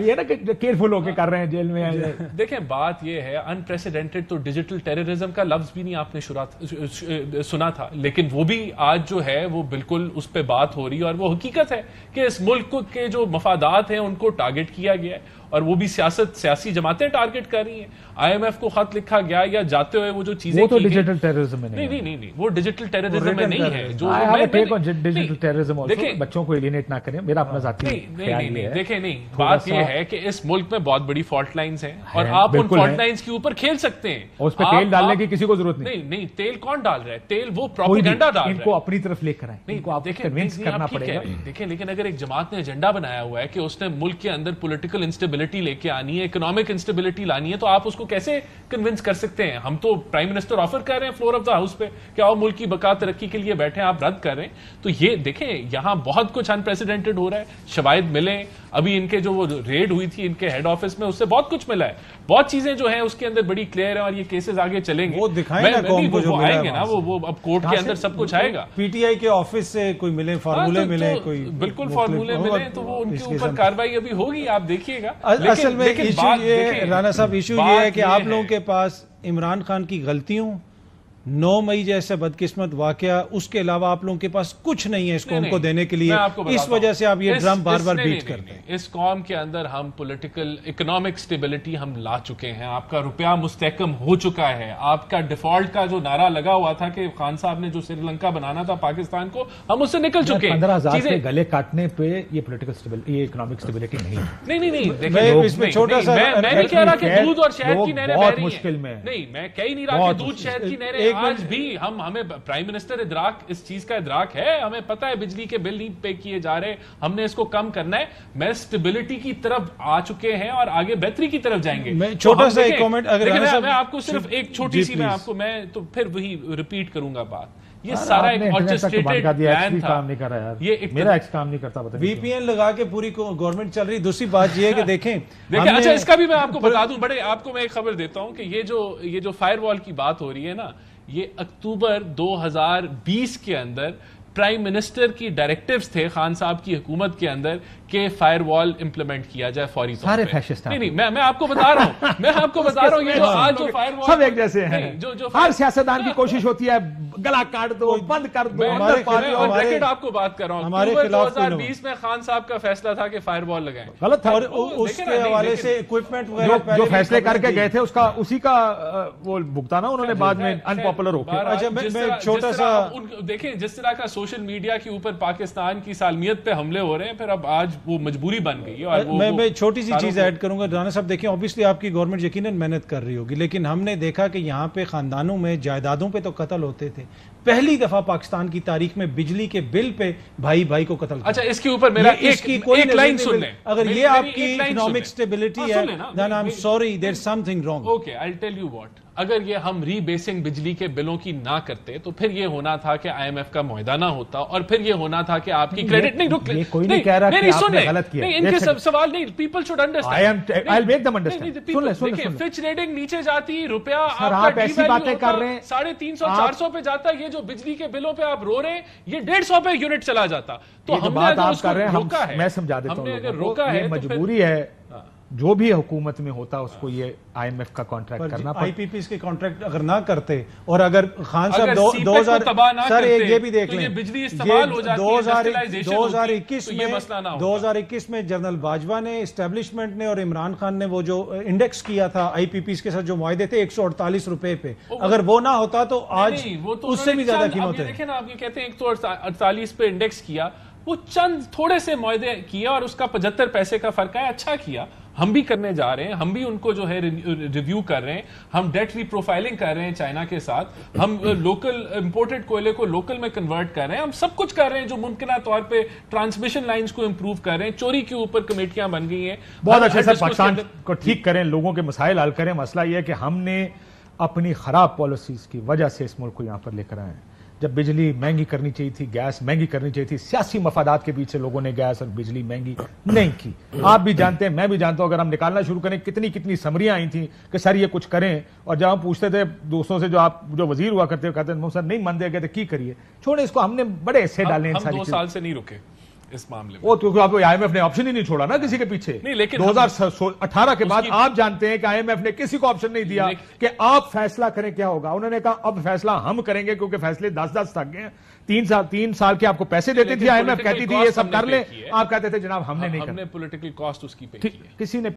یہ نا کہ کیئرفل ہو کے کر رہے ہیں جیل میں. دیکھیں بات یہ ہے انپریسیڈنٹڈ تو ڈیجیٹل ٹیررزم کا لفظ بھی نہیں آپ نے سنا تھا، لیکن وہ بھی آج جو ہے وہ بالکل اس پہ بات ہو رہی ہے اور وہ حقیقت ہے کہ اس ملک کے جو مفادات ہیں ان کو ٹارگٹ کیا گیا ہے اور وہ بھی سیاسی جماعتیں ٹارگٹ کر رہی ہیں. آئی ایم ایف کو خط لکھا گیا یا جاتے ہوئے وہ جو چیزیں وہ تو ڈیجیٹل ٹیررزم میں نہیں وہ ڈیجیٹل ٹیررزم میں نہیں ہے. جو ڈیجیٹل ٹیررزم بچوں کو الینیٹ نہ کریں، میرا اپنا ذاتی خیال ہے. دیکھیں نہیں، بات یہ ہے کہ اس ملک میں بہت بڑی فالٹ لائنز ہیں اور آپ ان فالٹ لائنز کے اوپر کھیل سکتے ہیں. اس پہ تیل ڈالنے کی کسی کو ضرورت نہیں. نہیں تیل کون ڈال رہا ہے؟ تیل وہ پروپیگنڈا ڈال رہا ہے. ان کو اپنی طرف لے کر آئیں، ان کو آپ کنونس کرنا پڑے گا. دیکھیں لیکن اگر ایک جماعت نے ایجنڈا بنایا ہوا ہے کہ اس نے ملک کے اندر پولیٹیکل انسٹیبلٹی لے کے آنی ہے، اکنامک انسٹیبلٹی لانی ہے، تو آپ اس کو کیسے کنونس کر سکتے ہیں؟ ہم تو پرائم منسٹر آفر کر رہے ہیں فلور آف دا ہاؤس پہ کہ آؤ ملک کی بقا ترقی کے لیے بیٹھے، آپ رد کر رہے ہیں. تو یہ دیکھیں یہاں بہت کچھ انپریسیڈنٹڈ ہو رہا ہے. شواہد ملیں، ابھی ان کے جو وہ ریڈ ہوئی تھی ان کے ہیڈ آفس میں، اس سے بہت کچھ ملا ہے. بہت چیزیں جو ہیں اس کے اندر بڑی کلیئر ہیں اور یہ کیسز آگے چلیں گے. وہ دکھائیں نا قوم کو جو آئیں گے نا، وہ اب کورٹ کے اندر سب کچھ آئے گا. پی ٹی آئی کے آفس سے کوئی ملے، فارمولے ملے، کوئی بالکل فارمولے ملے تو وہ ان کے اوپر کارروائی ابھی ہوگی، آپ دیکھیے گا. اصل میں ایشو یہ رانا صاحب ایشو یہ ہے کہ آپ لوگوں کے پاس عمران خان کی غلطیوں، 9 مئی جیسے بدقسمت واقعہ، اس کے علاوہ آپ لوگوں کے پاس کچھ نہیں ہے اس قوم کو دینے کے لیے. اس وجہ سے آپ یہ ڈرم بار بار بیٹ کرتے ہیں. اس قوم کے اندر ہم پولیٹیکل اکنامک سٹیبلٹی ہم لا چکے ہیں. آپ کا روپیہ مستحکم ہو چکا ہے. آپ کا ڈیفالٹ کا جو نعرہ لگا ہوا تھا کہ خان صاحب نے جو سری لنکا بنانا تھا پاکستان کو، ہم اس سے نکل چکے ہیں. 15,000 کے گلے کاٹنے پہ یہ پولیٹیکل سٹیبلٹی، یہ اکنامک سٹیبلٹی نہیں. اس میں چھوٹا سا میں نہیں کہہ رہا کہ دودھ اور شہد کی نہریں بہ رہی ہیں. مشکل میں نہیں، میں کہہ ہی نہیں رہا کہ دودھ شہد کی نہریں. آج بھی ہمیں پرائم منسٹر ادراک اس چیز کا ادراک ہے، ہمیں پتا ہے بجلی کے بل نہیں پے کیے جا رہے، ہم نے اس کو کم کرنا ہے. میں اسٹیبلٹی کی طرف آ چکے ہیں اور آگے بہتری کی طرف جائیں گے. چھوٹا سا ایک کامنٹ اگر میں آپ کو صرف ایک چھوٹی سی، میں تو پھر وہی ریپیٹ کروں گا بات. یہ سارا ایک آرکسٹریٹڈ پلان تھا. کام نہیں کر رہا یار، میرا ایکس کام نہیں کرتا. وی پی این لگا کے پوری گورنمنٹ چل رہی. دوسری بات یہ ہے کہ دیکھیں اچھا اس کا بھی میں آپ کو بتا دوں، بڑے آپ کو میں ایک خبر دیتا ہوں کہ یہ جو فائر وال کی بات ہو رہی ہے نا، یہ اکتوبر 2020 کے اندر پرائم منسٹر کی ڈائریکٹیوز تھے خان صاحب کی حکومت کے اندر کہ فائر وال امپلیمنٹ کیا جائے فوری طور پہ. نہیں میں آپ کو بتا رہا ہوں یہ جو آج جو فائر وال سب ایک جیسے ہیں. ہر سیاستدان کی کوشش ہوتی ہے گلا کاٹ دو، بند کر دو. ریکارڈ آپ کو بات کر رہا ہوں، اکتوبر 2020 میں خان صاحب کا فیصلہ تھا کہ فائر وال لگائیں. غلط تھا. اور اس کے حوالے سے اکوپمنٹ وغیرہ جو فیصلے کر کے گئے تھے اسی کا وہ بھگتانا انہوں نے بعد میں ان پاپولر ہو کے. چھوٹا سا دیکھیں جس طرح کا سوشل میڈیا کے اوپر پاکستان کی سالمیت پہ حملے ہو رہے ہیں، پھر اب آج وہ مجبوری بن گئی ہے. میں چھوٹی سی چیز ایڈ کروں گا رانا صاحب. دیکھیں اوبیسلی آپ کی گورنمنٹ یقیناً محنت کر رہی ہوگی، لیکن ہم نے دیکھا کہ یہاں پہ خاندانوں میں جائیدادوں پہ تو قتل ہوتے تھے. پہلی دفعہ پاکستان کی تاریخ میں بجلی کے بل پہ بھائی بھائی کو قتل. اچھا اس کے اوپر میرا ایک لائن سن لیں. اگر یہ آپ کی اکنامک سٹیبلٹی ہے then I'm sorry there's something wrong. Okay, I'll tell you what. اگر یہ ہم ری بیسنگ بجلی کے بلوں کی نہ کرتے تو پھر یہ ہونا تھا کہ آئی ایم ایف کا معاہدہ نہ ہوتا اور پھر یہ ہونا تھا کہ آپ کی کریڈٹ نہیں کوئی نہیں کہہ رہا کہ آپ نے غلط کیا. ان کے سوال نہیں، people should understand. I'll make them understand. دیکھیں فچ ریٹنگ نیچے جاتی، روپیہ آپ ایسی باتیں کر رہے ہیں 350-400 پہ جاتا. یہ جو بجلی کے بلوں پہ آپ رو رہے ہیں یہ 150 پہ یونٹ چلا جاتا. تو ہم نے اگر اس کو روکا ہے، میں سمجھا دیتا ہوں، اگر روکا ہے مجبوری ہے جو بھی حکومت میں ہوتا اس کو یہ آئی ایم ایف کا کانٹریکٹ کرنا پڑتا. آئی پی پیز کے کانٹریکٹ اگر نہ کرتے اور اگر خان صاحب 2000 یہ بھی دیکھ لیں 2021 میں جنرل باجوہ نے، اسٹیبلشمنٹ نے اور عمران خان نے وہ جو انڈیکس کیا تھا آئی پی پیز کے ساتھ جو معاہدے تھے 148 روپے پہ، اگر وہ نہ ہوتا تو آج اس سے بھی زیادہ قیمت ہے. دیکھیں نا آپ یہ کہتے ہیں 148 پہ انڈیکس کیا، وہ چند تھوڑے سے معاہدے کیا اور اس کا 75 پیسے کا فرق ہے. اچھا کیا، ہم بھی کرنے جا رہے ہیں، ہم بھی ان کو جو ہے ریویو کر رہے ہیں. ہم ڈیٹ ری پروفائلنگ کر رہے ہیں چائنا کے ساتھ، ہم لوکل امپورٹڈ کوئلے کو لوکل میں کنورٹ کر رہے ہیں. ہم سب کچھ کر رہے ہیں جو ممکنہ طور پہ ٹرانسمیشن لائنز کو امپروو کر رہے ہیں. چوری کے اوپر کمیٹیاں بن گئی ہیں. بہت اچھے سر، پاکستان کو ٹھیک کریں، لوگوں کے مسائل حل کریں. مسئلہ یہ ہے کہ ہم نے اپنی خراب پالیسیز کی وجہ سے اس ملک کو یہاں پر لے کر آئے ہیں. جب بجلی مہنگی کرنی چاہیے تھی، گیس مہنگی کرنی چاہیے تھی، سیاسی مفادات کے پیچھے لوگوں نے گیس اور بجلی مہنگی نہیں کی. آپ بھی جانتے ہیں، میں بھی جانتا ہوں، اگر ہم نکالنا شروع کریں کتنی سمریاں آئی تھیں کہ سر یہ کچھ کریں. اور جب ہم پوچھتے تھے دوستوں سے جو وزیر ہوا کرتے کہتے ہیں سر نہیں من دے گئے تو کی کریے، چھوڑیں اس کو. ہم نے بڑے حصے ڈالے ہیں. ہم 2 سال سے نہیں رکے. اس معاملے میں. وہ تو آپ آئی ایم ایف نے آپشن ہی نہیں چھوڑا نا کسی کے پیچھے. نہیں لیکن 2018 کے بعد آپ جانتے ہیں کہ آئی ایم ایف نے کسی کو آپشن نہیں دیا کہ آپ فیصلہ کریں کیا ہوگا. انہوں نے کہا اب فیصلہ ہم کریں گے کیونکہ فیصلے 10 تک گئے. 3 سال کے آپ کو پیسے دیتی تھی آئی ایم ایف, کہتی تھی یہ سب کر لیں, آپ کہتے تھے جناب ہم نے نہیں کرنا. پولیٹیکل کاسٹ اس کی کسی نے